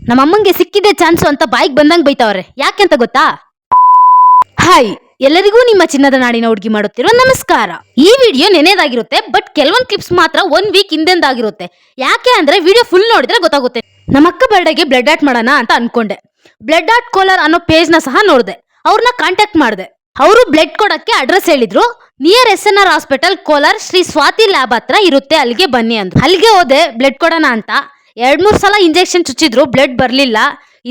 ನಮ್ಮಮ್ಮಂಗೆ ಸಿಕ್ಕಿದೆ ಚಾನ್ಸು ಅಂತ ಬಾಯಿಗೆ ಬಂದಂಗ್ ಬೈತಾವ್ರೆ. ಯಾಕೆ ಅಂತ ಗೊತ್ತಾ? ಹಾಯ್, ಎಲ್ಲರಿಗೂ ನಿಮ್ಮ ಚಿನ್ನದ ನಾಡಿನ ಹುಡುಗಿ ಮಾಡುತ್ತಿರೋ ನಮಸ್ಕಾರ. ಈ ವಿಡಿಯೋ ನೆನೆದಾಗಿರುತ್ತೆ, ಬಟ್ ಕೆಲವೊಂದು ಕ್ಲಿಪ್ಸ್ ಮಾತ್ರ 1 ವೀಕ್ ಹಿಂದೆಂದಾಗಿರುತ್ತೆ. ಯಾಕೆ ಅಂದ್ರೆ ವಿಡಿಯೋ ಫುಲ್ ನೋಡಿದ್ರೆ ಗೊತ್ತಾಗುತ್ತೆ. ನಮ್ಮ ಅಕ್ಕ ಬರ್ಡೇಗೆ ಬ್ಲಡ್ ಆರ್ಟ್ ಮಾಡೋಣ ಅಂತ ಅನ್ಕೊಂಡೆ. ಬ್ಲಡ್ ಆರ್ಟ್ ಕೋಲಾರ್ ಅನ್ನೋ ಪೇಜ್ ನ ಸಹ ನೋಡಿದೆ. ಅವ್ರನ್ನ ಕಾಂಟ್ಯಾಕ್ಟ್ ಮಾಡಿದೆ. ಅವರು ಬ್ಲಡ್ ಕೊಡಕ್ಕೆ ಅಡ್ರೆಸ್ ಹೇಳಿದ್ರು. Near SNR hospital Kolar Shri Swati lab ಹತ್ರ ಇರುತ್ತೆ, ಅಲ್ಲಿಗೆ ಬನ್ನಿ ಅಂದ್ರು. ಅಲ್ಲಿಗೆ ಹೋದೆ ಬ್ಲಡ್ ಕೊಡೋಣ ಅಂತ. 2-3 ಸಲ ಇಂಜೆಕ್ಷನ್ ಚುಚ್ಚಿದ್ರು, ಬ್ಲಡ್ ಬರ್ಲಿಲ್ಲ.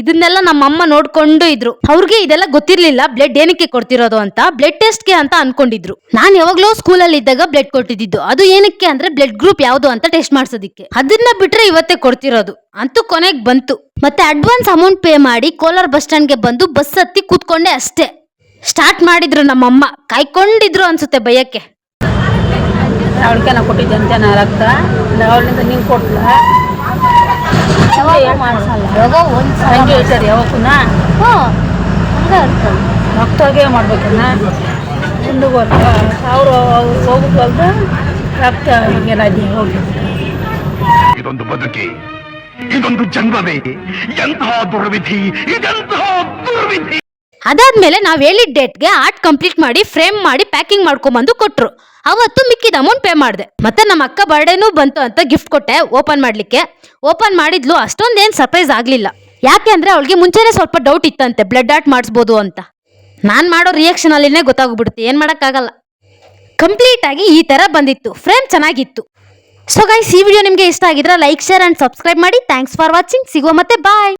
ಇದನ್ನೆಲ್ಲ ನಮ್ಮಮ್ಮ ನೋಡ್ಕೊಂಡು ಇದ್ರು. ಅವ್ರಿಗೆ ಇದೆಲ್ಲ ಗೊತ್ತಿರ್ಲಿಲ್ಲ ಬ್ಲಡ್ ಏನಕ್ಕೆ ಕೊಡ್ತಿರೋದು ಅಂತ. ಬ್ಲಡ್ ಟೆಸ್ಟ್ಗೆ ಅಂತ ಅನ್ಕೊಂಡಿದ್ರು. ನಾನ್ ಯಾವಾಗ್ಲೂ ಸ್ಕೂಲಲ್ಲಿ ಇದ್ದಾಗ ಬ್ಲಡ್ ಕೊಟ್ಟಿದ್ದು. ಅದು ಏನಕ್ಕೆ ಅಂದ್ರೆ ಬ್ಲಡ್ ಗ್ರೂಪ್ ಯಾವ್ದು ಅಂತ ಟೆಸ್ಟ್ ಮಾಡ್ಸೋದಿಕ್ಕೆ. ಅದನ್ನ ಬಿಟ್ರೆ ಇವತ್ತೇ ಕೊಡ್ತಿರೋದು ಅಂತೂ ಕೊನೆಗೆ ಬಂತು. ಮತ್ತೆ ಅಡ್ವಾನ್ಸ್ ಅಮೌಂಟ್ ಪೇ ಮಾಡಿ ಕೋಲಾರ್ ಬಸ್ ಸ್ಟ್ಯಾಂಡ್ಗೆ ಬಂದು ಬಸ್ ಹತ್ತಿ ಕೂತ್ಕೊಂಡೆ ಅಷ್ಟೇ. ಸ್ಟಾರ್ಟ್ ಮಾಡಿದ್ರು ನಮ್ಮಮ್ಮ. ಕಾಯ್ಕೊಂಡಿದ್ರು ಅನ್ಸುತ್ತೆ ಬೈಯಕ್ಕೆ. ಅವಳಿಗೆ ನಾವು ಕೊಟ್ಟಿದ್ದೆ ಅಂತ ರಕ್ತ ಅವಳಿಂದ ನೀವು ಕೊಡ್ಲ ಹಂಗೆ ಹೇಳ್ತಾರೆ ಯಾವಕ್ಕೂ ರಕ್ತಾಗೆ ಮಾಡ್ಬೇಕನ್ನ ಮುಂದೆ ಅವರು ಹೋಗುವಾಗ ರಕ್ತ ಎಲ್ಲ ಹೋಗಿ ಇದೊಂದು ಬದುಕಿ, ಇದೊಂದು ಜನ್ಮವೇ, ಎಂತಹ ದುರ್ವಿಧಿ, ಇದೆಂತಹ ದುರ್ವಿಧಿ. ಅದಾದ್ಮೇಲೆ ನಾವ್ ಹೇಳಿದ ಡೇಟ್ಗೆ ಆರ್ಟ್ ಕಂಪ್ಲೀಟ್ ಮಾಡಿ ಫ್ರೇಮ್ ಮಾಡಿ ಪ್ಯಾಕಿಂಗ್ ಮಾಡ್ಕೊಂಡ್ಬಂದು ಕೊಟ್ರು. ಅವತ್ತು ಮಿಕ್ಕಿದ ಅಮೌಂಟ್ ಪೇ ಮಾಡಿದೆ. ಮತ್ತೆ ನಮ್ಮ ಅಕ್ಕ ಬರ್ಡೇನೂ ಬಂತು ಅಂತ ಗಿಫ್ಟ್ ಕೊಟ್ಟೆ ಓಪನ್ ಮಾಡ್ಲಿಕ್ಕೆ. ಓಪನ್ ಮಾಡಿದ್ಲು. ಅಷ್ಟೊಂದೇನ್ ಸರ್ಪ್ರೈಸ್ ಆಗ್ಲಿಲ್ಲ. ಯಾಕೆ ಅಂದ್ರೆ ಅವಳಿಗೆ ಮುಂಚೆನೆ ಸ್ವಲ್ಪ ಡೌಟ್ ಇತ್ತಂತೆ ಬ್ಲಡ್ ಆರ್ಟ್ ಮಾಡಿಸ್ಬೋದು ಅಂತ. ನಾನ್ ಮಾಡೋ ರಿಯಾಕ್ಷನ್ ಅಲ್ಲಿನೇ ಗೊತ್ತಾಗ್ಬಿಡುತ್ತೆ, ಏನ್ ಮಾಡಕ್ಕಾಗಲ್ಲ. ಕಂಪ್ಲೀಟ್ ಆಗಿ ಈ ತರ ಬಂದಿತ್ತು. ಫ್ರೇಮ್ ಚೆನ್ನಾಗಿತ್ತು. ಸೊ ಗೈಸ್, ಈ ವಿಡಿಯೋ ನಿಮ್ಗೆ ಇಷ್ಟ ಆಗಿದ್ರೆ ಲೈಕ್, ಶೇರ್ ಅಂಡ್ ಸಬ್ಸ್ಕ್ರೈಬ್ ಮಾಡಿ. Thanks for watching. ಸಿಗುವ ಮತ್ತೆ ಬಾಯ್.